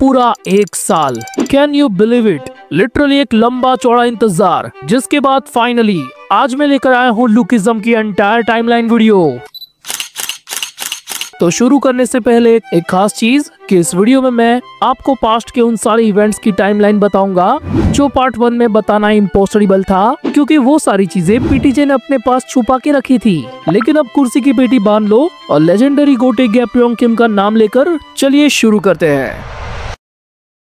पूरा 1 साल। Can you believe it? Literally एक लंबा चौड़ा इंतजार, जिसके बाद फाइनली आज मैं लेकर आया हूँ लुकिज्म की एंटायर टाइमलाइन वीडियो। तो शुरू करने से पहले एक खास चीज कि इस वीडियो में मैं आपको पास्ट के उन सारे इवेंट्स की टाइमलाइन बताऊंगा जो पार्ट 1 में बताना इम्पॉसिबल था, क्योंकि वो सारी चीजें पीटीजे ने अपने पास छुपा के रखी थी। लेकिन अब कुर्सी की पेटी बांध लो और लेजेंडरी गोटे गैप्योंग किम का नाम लेकर चलिए शुरू करते हैं।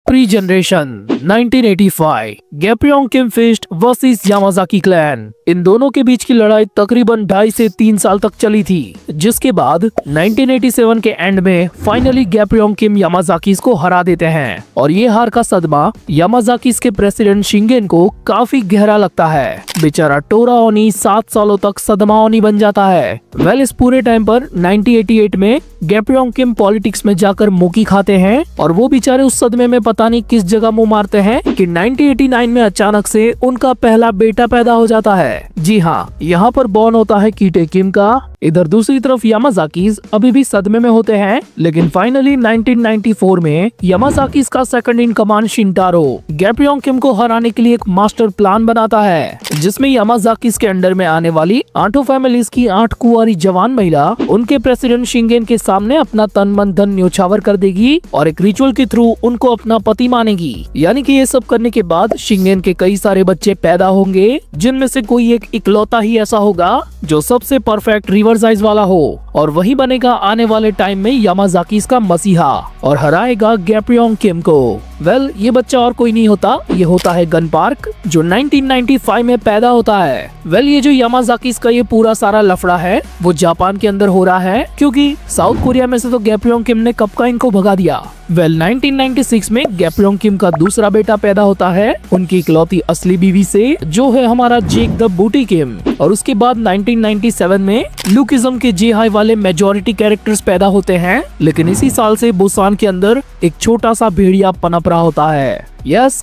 प्री जनरेशन 1985 गैप्योंग किम फिस्ट वर्सेस यामाजाकी क्लैन। इन दोनों के बीच की लड़ाई तकरीबन 2.5 से 3 साल तक चली थी, जिसके बाद 1987 के एंड में फाइनली गैप्योंग किम यामाजाकी को हरा देते हैं और ये हार का सदमा यामाजाकी के प्रेसिडेंट शिंगेन को काफी गहरा लगता है। बेचारा टोरा ओनी 7 सालों तक सदमा ओनी बन जाता है। इस पूरे टाइम पर 1988 में गैप्योंग किम पॉलिटिक्स में जाकर मुकी खाते हैं और वो बेचारे उस सदमे में पता नहीं किस जगह मुंह मारते हैं कि 1989 में अचानक से उनका पहला बेटा पैदा हो जाता है। जी हाँ, यहाँ पर बॉर्न होता है कीटे किम का। इधर दूसरी तरफ यामाजाकी अभी भी सदमे में होते हैं, लेकिन फाइनली 1994 में यामाजाकी का सेकंड इन कमांड शिंटारो गैप्योंग किम को हराने के लिए एक मास्टर प्लान बनाता है, जिसमें यामाजाकी के अंडर में आने वाली 8 फैमिलीज की 8 कुंवारी जवान महिला उनके प्रेसिडेंट शिंगेन के सामने अपना तन मन धन न्योछावर कर देगी और एक रिचुअल के थ्रू उनको अपना पति मानेगी। यानी कि ये सब करने के बाद शिंगेन के कई सारे बच्चे पैदा होंगे, जिनमें से कोई एक इकलौता ही ऐसा होगा जो सबसे परफेक्ट रिवर्स आइज वाला हो, और वही बनेगा आने वाले टाइम में यामाजाकी का मसीहा और हराएगा गैप्योंग किम को। ये बच्चा और कोई नहीं होता, ये होता है गन पार्क, जो 1995 में पैदा होता है। ये जो यामाजाकी का ये पूरा सारा लफड़ा है वो जापान के अंदर हो रहा है, क्योंकि साउथ कोरिया में से तो गैप्योंग किम ने कब का इनको भगा दिया। 1996 में गैप्योंग किम का दूसरा बेटा पैदा होता है उनकी इकलौती असली बीवी से, जो है हमारा जेक द बूटी किम। और उसके बाद 1997 में लुकिज्म के जे हाई वाले मेजॉरिटी कैरेक्टर्स पैदा होते हैं, लेकिन इसी साल से बुसान के अंदर एक छोटा सा भेड़िया पनप रहा होता है।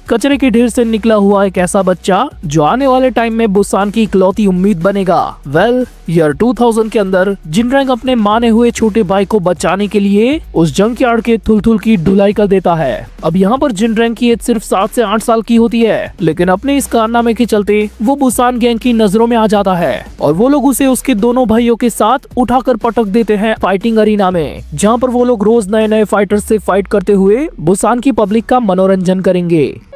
कचरे के ढेर से निकला हुआ एक ऐसा बच्चा जो आने वाले टाइम में बुसान की इकलौती उम्मीद बनेगा। ईयर 2000 के अंदर जिनरैंग अपने माने हुए छोटे भाई को बचाने के लिए उस जंकयार्ड के थुल की ढुलाई कर देता है। अब यहाँ पर जिनरैंग की एज सिर्फ 7 से 8 साल की होती है, लेकिन अपने इस कारनामे के चलते वो बुसान गैंग की नजरों में आ जाता है और वो लोग उसे उसके दोनों भाइयों के साथ उठाकर पटक देते हैं फाइटिंग अरीना में, जहाँ पर वो लोग रोज नए नए फाइटर्स से फाइट करते हुए बुसान की पब्लिक का मनोरंजन करेंगे।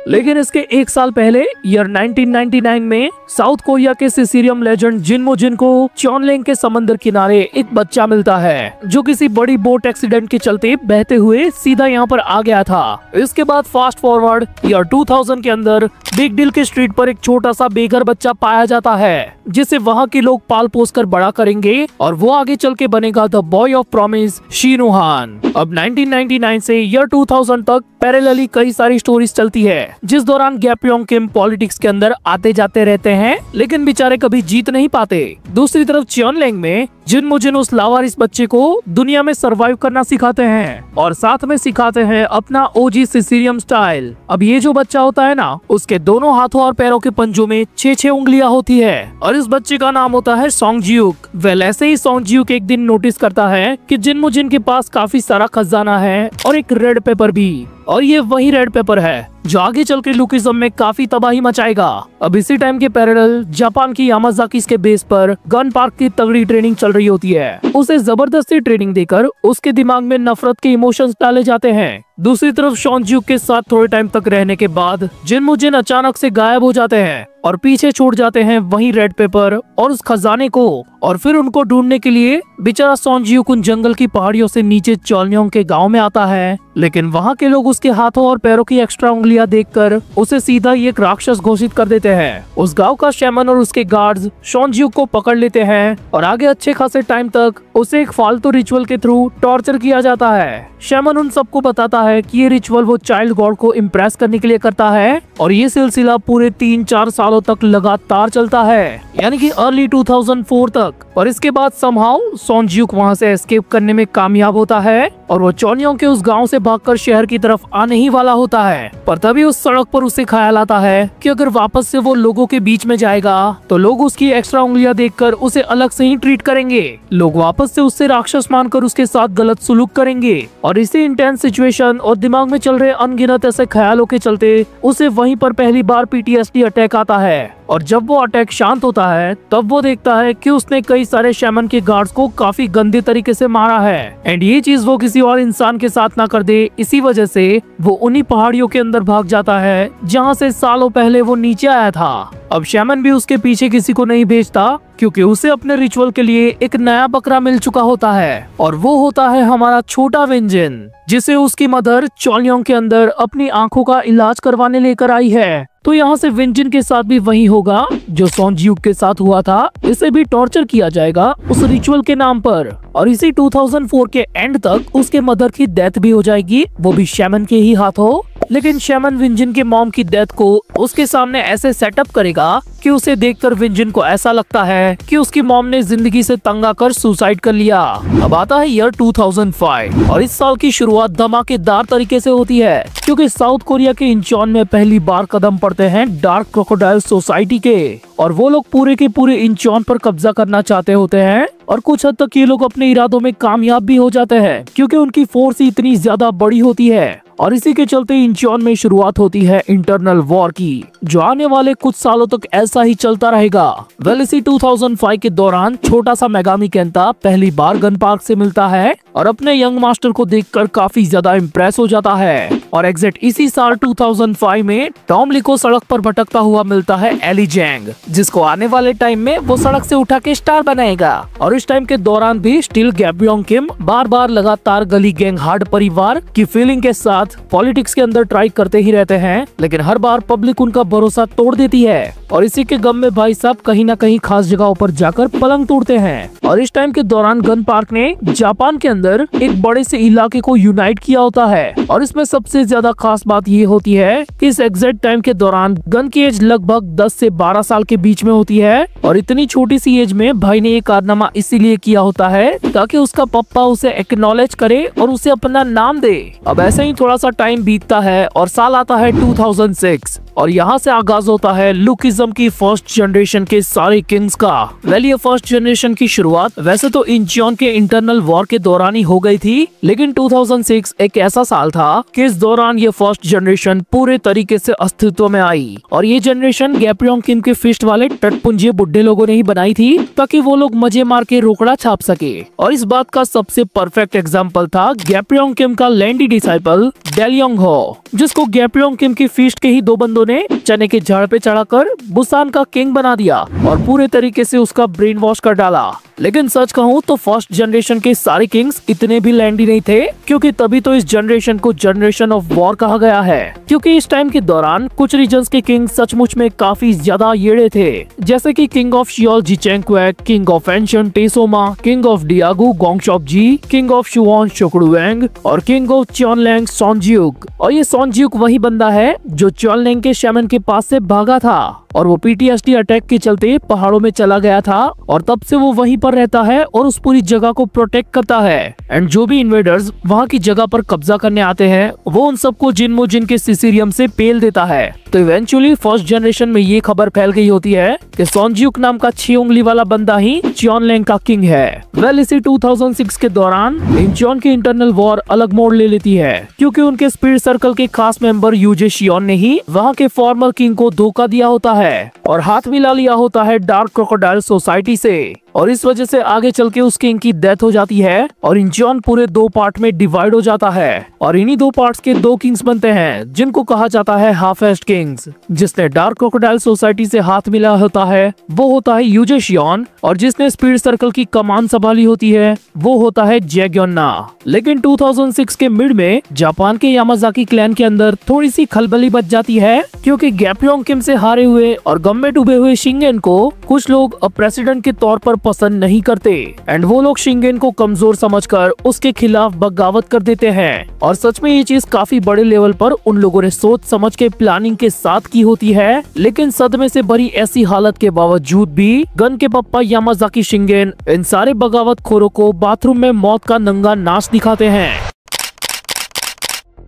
लेकिन इसके 1 साल पहले ईयर 1999 में साउथ कोरिया के सिसिलियन लेजेंड जिनमो जिन को चॉनलेंग के समंदर किनारे एक बच्चा मिलता है, जो किसी बड़ी बोट एक्सीडेंट के चलते बहते हुए सीधा यहाँ पर आ गया था। इसके बाद फास्ट फॉरवर्ड ईयर 2000 के अंदर बिग डील के स्ट्रीट पर एक छोटा सा बेघर बच्चा पाया जाता है, जिसे वहाँ के लोग पाल पोस कर बड़ा करेंगे और वो आगे चल के बनेगा द बॉय ऑफ प्रॉमिस शिनोहान। अब 1999 से ईयर 2000 तक पैरेलली कई सारी स्टोरीज चलती है, जिस दौरान गैप्योंग किम पॉलिटिक्स के अंदर आते जाते रहते हैं, लेकिन बेचारे कभी जीत नहीं पाते। दूसरी तरफ चॉनलेंग में जिनमो जिन उस लावारिस बच्चे को दुनिया में सरवाइव करना सिखाते हैं और साथ में सिखाते हैं अपना ओजी सिसिलियन स्टाइल। अब ये जो बच्चा होता है ना, उसके दोनों हाथों और पैरों के पंजों में 6 उंगलियां होती है और इस बच्चे का नाम होता है सोंगजियुक। ऐसे ही सोंगजियुक एक दिन नोटिस करता है कि जिनमो जिन के पास काफी सारा खजाना है और एक रेड पेपर भी, और ये वही रेड पेपर है जो आगे चल के लुकिज्म में काफी तबाही मचाएगा। अब इसी टाइम के पैरेलल जापान की यामाजाकी के बेस पर गन पार्क की तगड़ी ट्रेनिंग चल रही होती है। उसे जबरदस्ती ट्रेनिंग देकर उसके दिमाग में नफरत के इमोशंस डाले जाते हैं। दूसरी तरफ सोंगजियुक के साथ थोड़े टाइम तक रहने के बाद जिनमो जिन अचानक से गायब हो जाते हैं और पीछे छोड़ जाते हैं वही रेड पेपर और उस खजाने को, और फिर उनको ढूंढने के लिए बेचारा सोंगजियुक उन जंगल की पहाड़ियों से नीचे चॉलन्योंग के गांव में आता है, लेकिन वहाँ के लोग उसके हाथों और पैरों की एक्स्ट्रा उंगलियां देखकर उसे सीधा ही एक राक्षस घोषित कर देते हैं। उस गांव का शैमन और उसके गार्ड्स सोंगजियुक को पकड़ लेते हैं और आगे अच्छे खासे टाइम तक उसे एक फालतू रिचुअल के थ्रू टॉर्चर किया जाता है। शैमन उन सबको बताता है कि ये रिचुअल वो चाइल्ड गॉड को इम्प्रेस करने के लिए करता है और ये सिलसिला पूरे 3-4 सालों तक लगातार चलता है, यानी कि अर्ली 2004 तक। और इसके बाद समहाउ सोंगजियुक वहाँ से एस्केप करने में कामयाब होता है और वो चॉनयोंग के उस गांव से भागकर शहर की तरफ आने ही वाला होता है। पर तभी उस सड़क पर उसे ख्याल आता है कि अगर वापस से वो लोगों के बीच में जाएगा तो लोग उसकी एक्स्ट्रा उंगलियां देखकर उसे अलग से ही ट्रीट करेंगे। लोग वापस से उससे राक्षस मानकर उसके साथ गलत सुलूक करेंगे और इसी इंटेंस सिचुएशन और दिमाग में चल रहे अनगिनत ऐसे ख्यालों के चलते उसे वहीं पर पहली बार PTSD अटैक आता है। और जब वो अटैक शांत होता है तब वो देखता है कि उसने कई सारे शैमन के गार्ड्स को काफी गंदे तरीके से मारा है एंड ये चीज वो किसी और इंसान के साथ ना कर दे, इसी वजह से वो उन्हीं पहाड़ियों के अंदर भाग जाता है जहाँ से सालों पहले वो नीचे आया था। अब शैमन भी उसके पीछे किसी को नहीं भेजता क्योंकि उसे अपने रिचुअल के लिए एक नया बकरा मिल चुका होता है और वो होता है हमारा छोटा विंजिन, जिसे उसकी मदर चॉनयोंग के अंदर अपनी आंखों का इलाज करवाने लेकर आई है। तो यहाँ से विंजिन के साथ भी वही होगा जो सोंजियूक के साथ हुआ था, इसे भी टॉर्चर किया जाएगा उस रिचुअल के नाम पर और इसी 2004 के एंड तक उसके मदर की डेथ भी हो जाएगी, वो भी शैमन के ही हाथों। लेकिन शैमन विंजिन के मॉम की डेथ को उसके सामने ऐसे सेटअप करेगा कि उसे देखकर विंजिन को ऐसा लगता है कि उसकी मॉम ने जिंदगी से तंग आकर सुसाइड कर लिया। अब आता है ईयर 2005 और इस साल की शुरुआत धमाकेदार तरीके से होती है क्योंकि साउथ कोरिया के इंचॉन में पहली बार कदम पड़ते हैं डार्क क्रोकोडाइल सोसाइटी के और वो लोग पूरे के पूरे इंचॉन पर कब्जा करना चाहते होते हैं और कुछ हद तक ये लोग अपने इरादों में कामयाब भी हो जाते हैं क्योंकि उनकी फोर्स इतनी ज्यादा बड़ी होती है और इसी के चलते इंचॉन में शुरुआत होती है इंटरनल वॉर की, जो आने वाले कुछ सालों तक ऐसा ही चलता रहेगा। वेल इसी 2005 के दौरान छोटा सा मेगामी केंटा पहली बार गन पार्क से मिलता है और अपने यंग मास्टर को देखकर काफी ज्यादा इम्प्रेस हो जाता है और एग्जैक्ट इसी साल 2005 में टॉम ली को सड़क पर भटकता हुआ मिलता है एली जैंग, जिसको आने वाले टाइम में वो सड़क से उठा के स्टार बनाएगा। और इस टाइम के दौरान भी स्टिल गैब्रियोंग किम बार बार लगातार गली गैंग हार्ड परिवार की फीलिंग के साथ पॉलिटिक्स के अंदर ट्राई करते ही रहते हैं, लेकिन हर बार पब्लिक उनका भरोसा तोड़ देती है और इसी के गम में भाई साहब कहीं ना कहीं खास जगहों पर जाकर पलंग तोड़ते हैं। और इस टाइम के दौरान गन पार्क ने जापान के अंदर एक बड़े से इलाके को यूनाइट किया होता है और इसमें सबसे ज्यादा खास बात ये होती है कि इस एग्जैक्ट टाइम के दौरान गन की एज लगभग 10 से 12 साल के बीच में होती है और इतनी छोटी सी एज में भाई ने ये कारनामा इसीलिए किया होता है ताकि उसका पप्पा उसे एक्नॉलेज करे और उसे अपना नाम दे। अब ऐसे ही थोड़ा सा टाइम बीतता है और साल आता है 2006 और यहाँ से आगाज होता है लुकिज्म की फर्स्ट जनरेशन के सारे किंग्स का। वेल ये फर्स्ट जनरेशन की शुरुआत वैसे तो इंचियोन के इंटरनल वॉर के दौरान ही हो गई थी, लेकिन 2006 एक ऐसा साल था कि इस दौरान ये फर्स्ट जनरेशन पूरे तरीके से अस्तित्व में आई और ये जनरेशन गैब्रियोंग किम के फिस्ट वाले टटपुंजे बुड्ढे लोगों ने ही बनाई थी ताकि वो लोग मजे मार के रोकड़ा छाप सके। और इस बात का सबसे परफेक्ट एग्जाम्पल था गैब्रियोंग किम का लैंडी डिसाइपल डेलियोंग हो, जिसको गैब्रियोंग किम की फिस्ट के ही दो बंदों ने चने के झाड़ पे चढ़ाकर बुसान का किंग बना दिया और पूरे तरीके से उसका ब्रेन वॉश कर डाला। लेकिन सच कहूँ तो फर्स्ट जनरेशन के सारे किंग्स इतने भी लैंडी नहीं थे, क्योंकि तभी तो इस जनरेशन को जनरेशन ऑफ वॉर कहा गया है, क्योंकि इस टाइम के दौरान कुछ रीजन्स के किंग सचमुच में काफी ज्यादा येड़े थे, जैसे कि किंग ऑफ शियोल जिचेंक्वेक, किंग ऑफ एंशिएंट टेसोमा, किंग ऑफ डियागु गोंगशॉप जी, किंग ऑफ शुआन शोकुडुएंग और किंग ऑफ चॉनलैंग सोंजियुक। और ये सोंजियुक वही बंदा है जो चॉनलैंग के शैमन के पास से भागा था और वो PTSD अटैक के चलते पहाड़ों में चला गया था और तब से वो वहीं पर रहता है और उस पूरी जगह को प्रोटेक्ट करता है। एंड जो भी इन्वेडर्स वहाँ की जगह पर कब्जा करने आते हैं वो उन सबको जिन के सिसिरियम से पेल देता है। तो इवेंचुअली फर्स्ट जनरेशन में ये खबर फैल गई होती है कि सोंजियुक नाम का 6 उंगली वाला बंदा ही चॉनलैंग का किंग है। वेल इसी 2006 के दौरान इंचियोन की इंटरनल वॉर अलग मोड़ ले लेती है, क्योंकि उनके स्पीड सर्कल के खास मेंबर यूजे शियोन ने ही वहाँ के फॉर्मर किंग को धोखा दिया होता है और हाथ मिला लिया होता है डार्क क्रोकोडाइल सोसाइटी से, और इस वजह से आगे चल के उस किंग की डेथ हो जाती है और इंचियोन पूरे 2 पार्ट में डिवाइड हो जाता है और इन्हीं 2 पार्ट्स के 2 किंग्स बनते हैं जिनको कहा जाता है हाफ एस्ट किंग्स। जिसने डार्क क्रोकोडाइल सोसाइटी से हाथ मिला होता है वो होता है यूजे शियोन और जिसने स्पीड सर्कल की कमान संभाली होती है वो होता है जैग्योन्ना। लेकिन 2006 के मिड में जापान के यामाजाकी क्लैन के अंदर थोड़ी सी खलबली बच जाती है, क्योंकि गैब्रियोंग किम से हारे हुए और गम में डूबे हुए शिंगेन को कुछ लोग अब प्रेसिडेंट के तौर पर पसंद नहीं करते एंड वो लोग शिंगेन को कमजोर समझकर उसके खिलाफ बगावत कर देते हैं। और सच में ये चीज काफी बड़े लेवल पर उन लोगों ने सोच समझ के प्लानिंग के साथ की होती है, लेकिन सदमे से भरी ऐसी हालत के बावजूद भी गन के पप्पा यामाजाकी शिंगेन इन सारे बगावत खोरों को बाथरूम में मौत का नंगा नाच दिखाते हैं।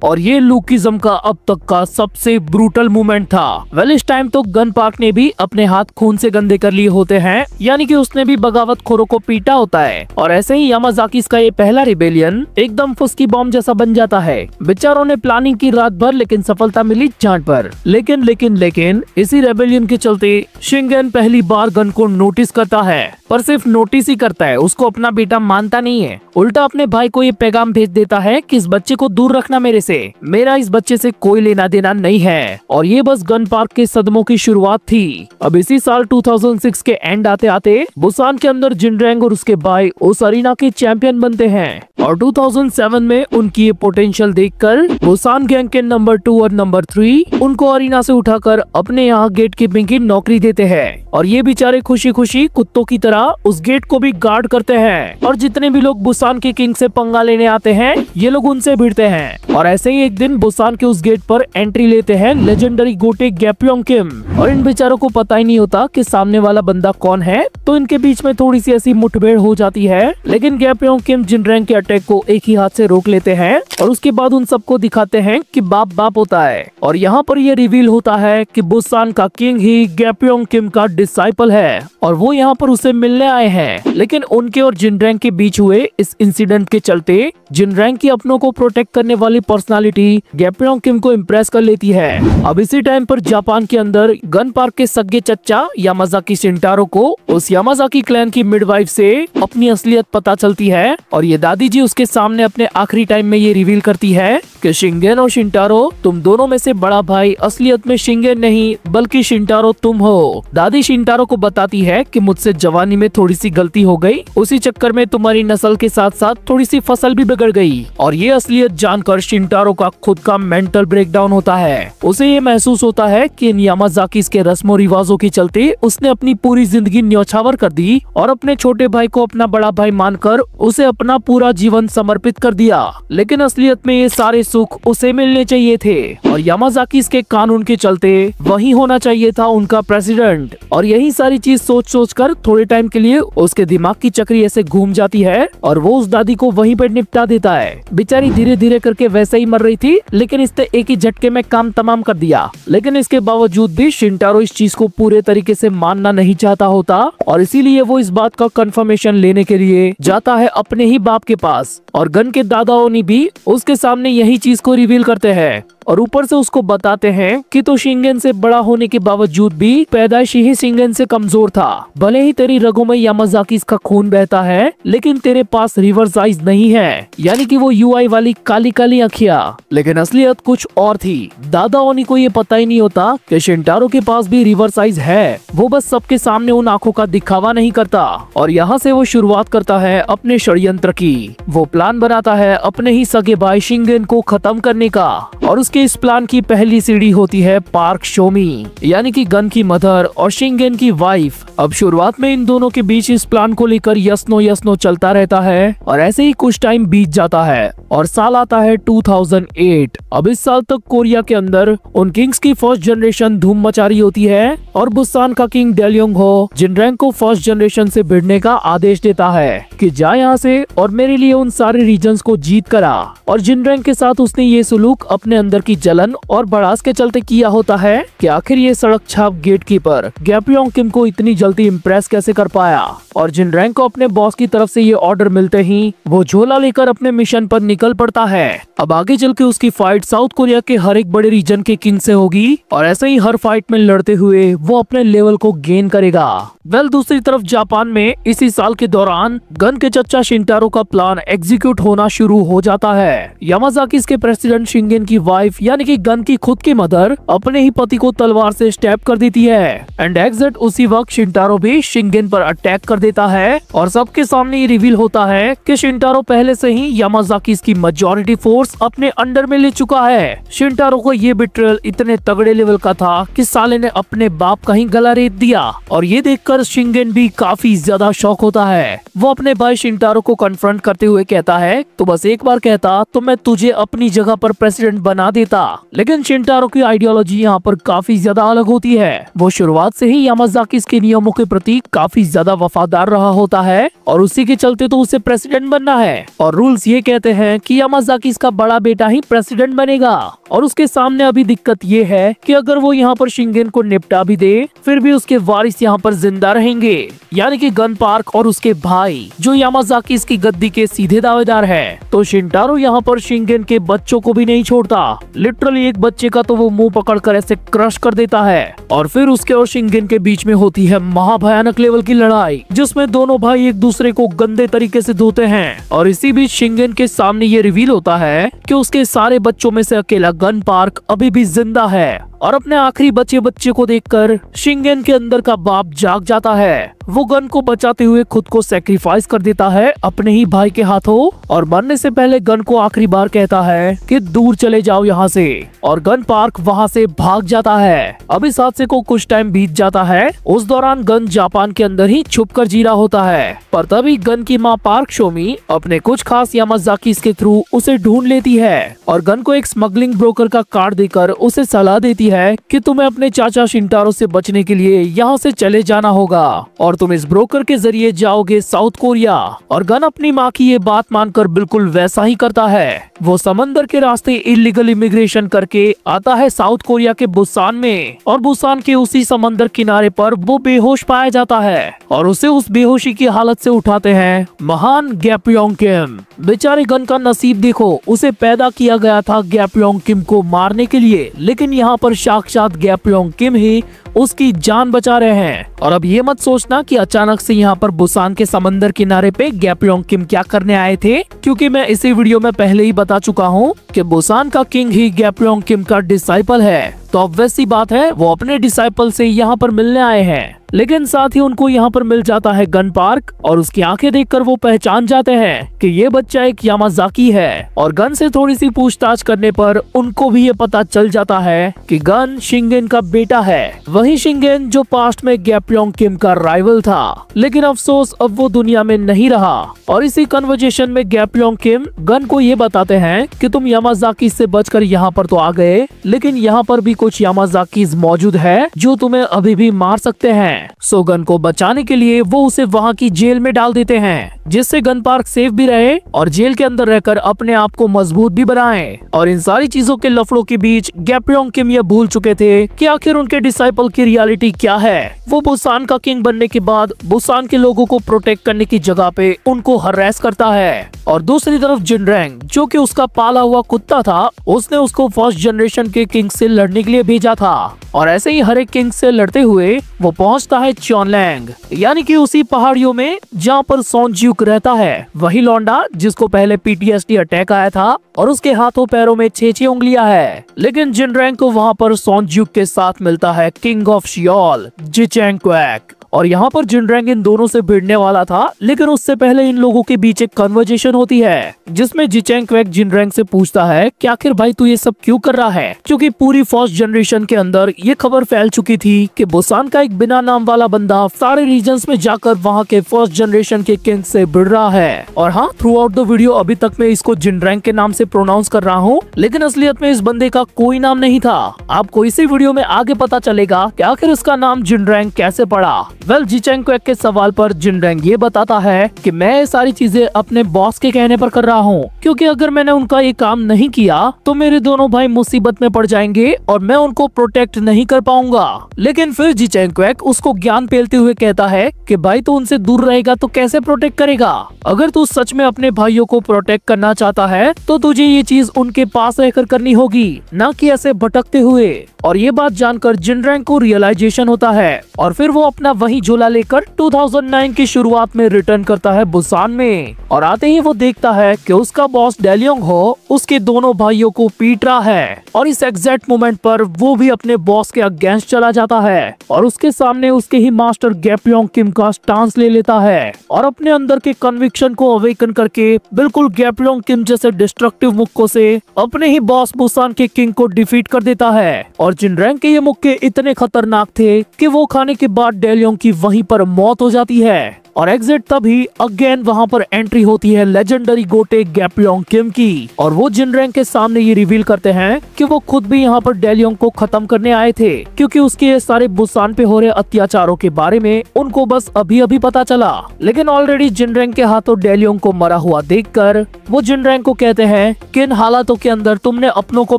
और ये लूकिज्म का अब तक का सबसे ब्रूटल मूवमेंट था। वेल इस टाइम तो गन पार्क ने भी अपने हाथ खून से गंदे कर लिए होते हैं, यानी कि उसने भी बगावत खोरों को पीटा होता है। और ऐसे ही यामाजाकी का ये पहला रिबेलियन एकदम फुस्की बॉम्ब जैसा बन जाता है। बेचारों ने प्लानिंग की रात भर, लेकिन सफलता मिली जान पर। लेकिन इसी रेबेलियन के चलते शिंगेन पहली बार गन को नोटिस करता है, पर सिर्फ नोटिस ही करता है, उसको अपना बेटा मानता नहीं है। उल्टा अपने भाई को ये पैगाम भेज देता है कि इस बच्चे को दूर रखना मेरे से, मेरा इस बच्चे से कोई लेना देना नहीं है। और ये बस गन पार्क के सदमों की शुरुआत थी। अब इसी साल 2006 के एंड आते आते बुसान के अंदर जिनरैंग और उसके भाई उस अरीना के चैंपियन बनते हैं। और 2007 में उनकी ये पोटेंशियल देखकर बुसान गैंग के नंबर 2 और नंबर 3 उनको अरीना से उठाकर अपने यहाँ गेट कीपिंग की नौकरी देते हैं। और ये बेचारे खुशी खुशी कुत्तों की तरह उस गेट को भी गार्ड करते हैं। और जितने भी लोग बुसान के किंग से पंगा लेने आते हैं, ये लोग उनसे भिड़ते हैं। और ऐसे ही एक दिन बुसान के उस गेट पर एंट्री लेते हैं लेजेंडरी गोटे गैप्योंग किम। और इन बेचारों को पता ही नहीं होता कि सामने वाला बंदा कौन है, तो इनके बीच में थोड़ी सी ऐसी मुठभेड़ हो जाती है। लेकिन गैप्योंग किम जिनरैंग के अटैक को एक ही हाथ से रोक लेते हैं और उसके बाद उन सबको दिखाते हैं कि बाप बाप होता है। और यहाँ पर ये रिवील होता है कि बुसान का किंग ही गैप्योंग किम का डिसाइपल है और वो यहाँ पर उसे मिलने आए हैं। लेकिन उनके और जिनरैंग के बीच हुए इस इंसिडेंट के चलते जिनरैंग की अपनों को प्रोटेक्ट करने वाली पर्सनालिटी गैप्योंग किम को इम्प्रेस कर लेती है। अब इसी टाइम पर जापान के अंदर गन पार्क के सगे चच्चा यामाजाकी शिंटारो को उस यामाजाकी क्लैन की मिडवाइफ से अपनी असलियत पता चलती है। और ये दादी जी उसके सामने अपने आखिरी टाइम में ये रिवील करती है कि शिंगेन और शिंटारो, तुम दोनों में से बड़ा भाई असलियत में शिंगेन नहीं बल्कि शिंटारो तुम हो। दादी शिंटारो को बताती है कि मुझसे जवानी में थोड़ी सी गलती हो गई, उसी चक्कर में तुम्हारी नस्ल के साथ साथ थोड़ी सी फसल भी बिगड़ गई। और ये असलियत जानकर शिंटारो का खुद का मेंटल ब्रेकडाउन होता है। उसे ये महसूस होता है कि इन यामाजाकी के रस्मों रिवाजों के चलते उसने अपनी पूरी जिंदगी न्यौछावर कर दी और अपने छोटे भाई को अपना बड़ा भाई मानकर उसे अपना पूरा जीवन समर्पित कर दिया। लेकिन असलियत में ये सारे सुख उसे मिलने चाहिए थे और यामाजाकी के कानून के चलते वही होना चाहिए था उनका प्रेसिडेंट। और यही सारी चीज सोच कर थोड़े टाइम के लिए उसके दिमाग की चक्री ऐसे घूम जाती है और वो उस दादी को वहीं पर निपटा देता है। बेचारी धीरे धीरे करके वैसे ही मर रही थी, लेकिन इसने एक ही झटके में काम तमाम कर दिया। लेकिन इसके बावजूद भी शिंटारो इस चीज को पूरे तरीके से मानना नहीं चाहता होता और इसीलिए वो इस बात का कंफर्मेशन लेने के लिए जाता है अपने ही बाप के पास। और गन के दादा ओनी भी उसके सामने यही चीज को रिवील करते हैं और ऊपर से उसको बताते हैं कि तो शिंगेन से बड़ा होने के बावजूद भी पैदाइशी ही शिंगेन से कमजोर था। भले ही तेरी रगों में यामाजाकी का खून बहता है, लेकिन तेरे पास रिवर्स आइज नहीं है, यानी कि वो यूआई वाली काली काली आँखियां। लेकिन असलियत कुछ और थी। दादा ओनी को ये पता ही नहीं होता कि शिंटारो के पास भी रिवर्स आइज है। वो बस सबके सामने उन आँखों का दिखावा नहीं करता और यहाँ से वो शुरुआत करता है अपने षड्यंत्र की। वो प्लान बनाता है अपने ही सगे भाई शिंगेन को खत्म करने का और उसके इस प्लान की पहली सीढ़ी होती है पार्क शोमी, यानी कि गन की मदर और शिंगेन की वाइफ। अब शुरुआत में इन दोनों के बीच इस प्लान को लेकर यस्नो चलता रहता है और ऐसे ही कुछ टाइम बीत जाता है और साल आता है 2008। अब इस साल तक कोरिया के अंदर उन किंग्स की फर्स्ट जनरेशन धूम मचा रही होती है और बुसान का किंग डेलियोंग हो जिनरैंग को फर्स्ट जनरेशन से भिड़ने का आदेश देता है कि जा यहाँ से और मेरे लिए उन सारे रीजन्स को जीत करा। और जिनरैंग के साथ उसने ये सुलूक अपने अंदर की जलन और भड़ास के चलते किया होता है कि आखिर ये सड़क छाप गेटकीपर गैप्योंग किम को इतनी जल्दी इम्प्रेस कैसे कर पाया। और जिनरैंग को अपने बॉस की तरफ से ये ऑर्डर मिलते ही वो झोला लेकर अपने मिशन पर निकल पड़ता है। अब आगे चल के उसकी फाइट साउथ कोरिया के हर एक बड़े रीजन के किंग से होगी और ऐसे ही हर फाइट में लड़ते हुए वो अपने लेवल को गेन करेगा। वेल दूसरी तरफ जापान में इसी साल के दौरान गन के चच्चा शिंटारो का प्लान एग्जीक्यूट होना शुरू हो जाता है। यामाजाकी के प्रेसिडेंट शिंगेन की वाइफ यानी कि गन की खुद की मदर अपने ही पति को तलवार से स्टैब कर देती है एंड एग्जैक्ट उसी वक्त शिंटारो भी शिंगेन पर अटैक कर देता है और सबके सामने ये रिवील होता है कि शिंटारो पहले से ही यामाजाकी की मेजॉरिटी फोर्स अपने अंडर में ले चुका है। शिंटारो को ये बिट्रेयल इतने तगड़े लेवल का था कि साले ने अपने बाप का ही गला रेत दिया और ये देखकर शिंगेन भी काफी ज्यादा शॉक होता है। वो अपने भाई शिंटारो को कन्फ्रंट करते हुए कहता है तो बस एक बार कहता तो मैं तुझे अपनी जगह पर प्रेसिडेंट बना देता। लेकिन शिनटारो की आइडियोलॉजी यहाँ पर काफी ज्यादा अलग होती है। वो शुरुआत से ही यामाजाकी के नियमों के प्रति काफी ज्यादा वफादार रहा होता है और उसी के चलते तो उसे प्रेसिडेंट बनना है। और रूल्स ये कहते हैं कि यामाजाकी का बड़ा बेटा ही प्रेसिडेंट बनेगा। और उसके सामने अभी दिक्कत ये है कि अगर वो यहाँ पर शिंगेन को निपटा भी दे, फिर भी उसके वारिस यहाँ पर जिंदा रहेंगे, यानी कि गन पार्क और उसके भाई, जो यामाजाकी की गद्दी के सीधे दावेदार है। तो शिनटारो यहाँ पर शिंगेन के बच्चों को भी नहीं छोड़ता। लिटरली एक बच्चे का तो वो मुंह पकड़कर ऐसे क्रश कर देता है। और फिर उसके और शिंगेन के बीच में होती है महाभयानक लेवल की लड़ाई, जिसमें दोनों भाई एक दूसरे को गंदे तरीके से धोते हैं। और इसी बीच शिंगेन के सामने ये रिवील होता है कि उसके सारे बच्चों में से अकेला गन पार्क अभी भी जिंदा है। और अपने आखिरी बच्चे को देखकर शिंगेन के अंदर का बाप जाग जाता है। वो गन को बचाते हुए खुद को सैक्रिफाइस कर देता है अपने ही भाई के हाथों, और मरने से पहले गन को आखिरी बार कहता है कि दूर चले जाओ यहाँ से। और गन पार्क वहाँ से भाग जाता है। अब इस हादसे को कुछ टाइम बीत जाता है। उस दौरान गन जापान के अंदर ही छुप कर जी रहा होता है। पर तभी गन की माँ पार्क शोमी अपने कुछ खास यामाजाकी के थ्रू उसे ढूंढ लेती है और गन को एक स्मगलिंग ब्रोकर का कार्ड देकर उसे सलाह देती है कि तुम्हें अपने चाचा शिनटारो से बचने के लिए यहाँ से चले जाना होगा और तुम इस ब्रोकर के जरिए जाओगे साउथ कोरिया। और गन अपनी माँ की ये बात मानकर बिल्कुल वैसा ही करता है। वो समंदर के रास्ते इलीगल इमिग्रेशन करके आता है साउथ कोरिया के बुसान में, और बुसान के उसी समंदर किनारे पर वो बेहोश पाया जाता है और उसे उस बेहोशी की हालत से उठाते हैं महान गैप्योंग किम। बेचारे गन का नसीब देखो, उसे पैदा किया गया था गैप्योंग किम को मारने के लिए, लेकिन यहाँ पर साक्षात गैप्योंग किम ही उसकी जान बचा रहे हैं। और अब ये मत सोचना कि अचानक से यहाँ पर बुसान के समंदर किनारे पे गैप्योंग किम क्या करने आए थे, क्योंकि मैं इसी वीडियो में पहले ही बता चुका हूँ कि बुसान का किंग ही गैप्योंग किम का डिसाइपल है। तो ऑब्वियस सी बात है वो अपने डिसाइपल से यहाँ पर मिलने आए हैं। लेकिन साथ ही उनको यहाँ पर मिल जाता है गन पार्क और उसकी आंखें देखकर वो पहचान जाते हैं कि ये बच्चा एक यामाजाकी है। और गन से थोड़ी सी पूछताछ करने पर उनको भी ये पता चल जाता है कि गन शिंगेन का बेटा है, वही शिंगेन जो पास्ट में गैप्योंग किम का राइवल था। लेकिन अफसोस अब वो दुनिया में नहीं रहा। और इसी कन्वर्सेशन में गैप्योंग किम गन को ये बताते हैं कि तुम यामाजाकी से बचकर यहाँ पर तो आ गए, लेकिन यहाँ पर भी कुछ यामाजाकीज मौजूद है जो तुम्हें अभी भी मार सकते हैं। सो गन को बचाने के लिए वो उसे वहाँ की जेल में डाल देते हैं, जिससे गन पार्क सेफ भी रहे और जेल के अंदर रहकर अपने आप को मजबूत भी बनाए। और इन सारी चीजों के लफड़ों के बीच गैप्योंग किम ये भूल चुके थे कि आखिर उनके डिसाइपल की रियलिटी क्या है। वो बुसान का किंग बनने के बाद बुसान के लोगों को प्रोटेक्ट करने की जगह पे उनको हरास करता है। और दूसरी तरफ जिनरैंग, जो कि उसका पाला हुआ कुत्ता था, उसने उसको फर्स्ट जनरेशन के किंग से लड़ने के लिए भेजा था। और ऐसे ही हर एक किंग से लड़ते हुए वो पहुंचता है चॉनलैंग, यानी कि उसी पहाड़ियों में जहां पर सोनज्यूक रहता है, वही लौंडा जिसको पहले PTSD अटैक आया था और उसके हाथों पैरों में 6 उंगलियां है। लेकिन जिनरैंग को वहां पर सोनज्यूक के साथ मिलता है किंग ऑफ शियोल जिचेंग क्वैक। और यहाँ पर जिनरैंग इन दोनों से भिड़ने वाला था, लेकिन उससे पहले इन लोगों के बीच एक कन्वर्सेशन होती है जिसमें जिचेंग क्वैक जिनरैंग से पूछता है कि आखिर भाई तू ये सब क्यों कर रहा है, क्योंकि पूरी फर्स्ट जनरेशन के अंदर ये खबर फैल चुकी थी कि बुसान का एक बिना नाम वाला बंदा सारे रीजन्स में जाकर वहाँ के फर्स्ट जनरेशन के किंग से भिड़ रहा है। और हाँ, थ्रू आउट द वीडियो अभी तक मैं इसको जिनरैंग के नाम से प्रोनाउंस कर रहा हूँ, लेकिन असलियत में इस बंदे का कोई नाम नहीं था। आपको इसी वीडियो में आगे पता चलेगा कि आखिर इसका नाम जिनरैंग कैसे पड़ा। वेल, जिचेंग क्वैक के सवाल पर जिनरैंग ये बताता है कि मैं ये सारी चीजें अपने बॉस के कहने पर कर रहा हूँ, क्योंकि अगर मैंने उनका ये काम नहीं किया तो मेरे दोनों भाई मुसीबत में पड़ जाएंगे और मैं उनको प्रोटेक्ट नहीं कर पाऊंगा। लेकिन फिर जिचेंग क्वैक उसको ज्ञान पेलते हुए कहता है कि भाई तू उनसे दूर रहेगा तो कैसे प्रोटेक्ट करेगा। अगर तू सच में अपने भाइयों को प्रोटेक्ट करना चाहता है तो तुझे ये चीज उनके पास रहकर करनी होगी, न कि ऐसे भटकते हुए। और ये बात जानकर जिनरैंग को रियलाइजेशन होता है और फिर वो अपना वही झोला लेकर 2009 की शुरुआत में रिटर्न करता है बुसान में। और आते ही वो देखता है कि उसका बॉस डेलियोंग हो उसके दोनों भाइयों को पीट रहा है। और इस एग्जैक्ट मोमेंट पर वो भी अपने बॉस के अगेंस्ट चला जाता है और उसके सामने उसके ही मास्टर गैप्योंग किम का स्टांस ले लेता है और अपने अंदर के कन्विक्शन को अवेकन करके बिल्कुल गैप्योंग किम जैसे डिस्ट्रक्टिव मुक्कों से अपने ही बॉस बुसान के किंग को डिफीट कर देता है। और जिनरैंग के ये मुक्के इतने खतरनाक थे कि वो खाने के बाद डेलियोंग की वहीं पर मौत हो जाती है। और एग्जिट तभी अगेन वहाँ पर एंट्री होती है लेजेंडरी गोटे गैप्योंग किम की, और वो जिनरैंग के सामने ये रिवील करते हैं कि वो खुद भी यहाँ पर डेलियोंग को खत्म करने आए थे, क्योंकि उसके ये सारे बुसान पे हो रहे अत्याचारों के बारे में उनको बस अभी अभी पता चला। लेकिन ऑलरेडी जिनरैंग के हाथों डेलियोंग को मरा हुआ देखकर वो जिनरैंग को कहते हैं कि इन हालातों के अंदर तुमने अपनों को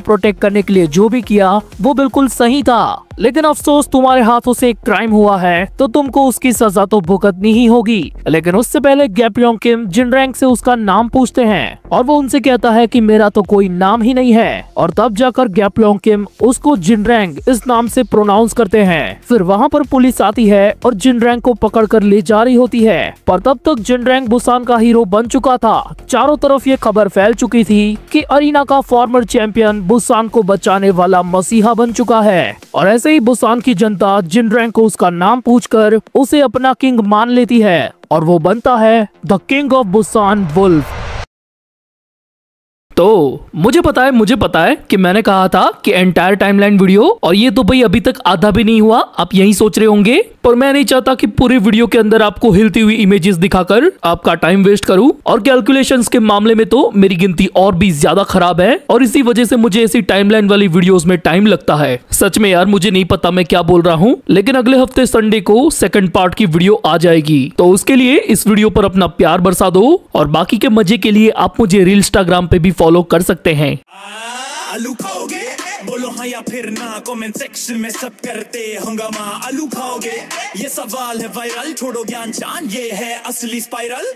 प्रोटेक्ट करने के लिए जो भी किया वो बिल्कुल सही था, लेकिन अफसोस तुम्हारे हाथों से एक क्राइम हुआ है तो तुमको उसकी सजा तो भुगतनी ही होगी। लेकिन उससे पहले गैप्योंग किम जिनरैंग से उसका नाम पूछते हैं और वो उनसे कहता है कि मेरा तो कोई नाम ही नहीं है, और तब जाकर गैप्योंग किम उसको जिनरैंग इस नाम से प्रोनाउंस करते हैं। फिर वहाँ पर पुलिस आती है और जिनरैंग को पकड़कर ले जा रही होती है, पर तब तक जिनरैंग बुसान का हीरो बन चुका था। चारों तरफ ये खबर फैल चुकी थी कि अरीना का फॉर्मर चैंपियन बुसान को बचाने वाला मसीहा बन चुका है, और ऐसे ही बुसान की जनता जिनरैंग को उसका नाम पूछकर उसे अपना किंग मान लेती है और वो बनता है the king of Busan wolf. तो मुझे पता है कि मैंने कहा था कि एंटायर टाइमलाइन वीडियो, और ये तो भाई अभी तक आधा भी नहीं हुआ। आप यही सोच रहे होंगे, पर मैं नहीं चाहता कि पूरी वीडियो के अंदर आपको हिलती हुई इमेजेस दिखाकर आपका टाइम वेस्ट करूं, और कैलकुलेशंस के मामले में तो मेरी गिनती और भी ज्यादा खराब है, और इसी वजह से मुझे ऐसी टाइमलाइन वाली वीडियोस में टाइम लगता है। सच में यार मुझे नहीं पता मैं क्या बोल रहा हूँ, लेकिन अगले हफ्ते संडे को सेकंड पार्ट की वीडियो आ जाएगी, तो उसके लिए इस वीडियो पर अपना प्यार बरसा दो, और बाकी के मजे के लिए आप मुझे इंस्टाग्राम पे भी फॉलो कर सकते हैं। आलू खाओगे? बोलो हाँ या फिर ना, कमेंट सेक्शन में सब करते हंगामा। आलू खाओगे? ये सवाल है वायरल, छोड़ो ज्ञान जान, ये है असली स्पाइरल।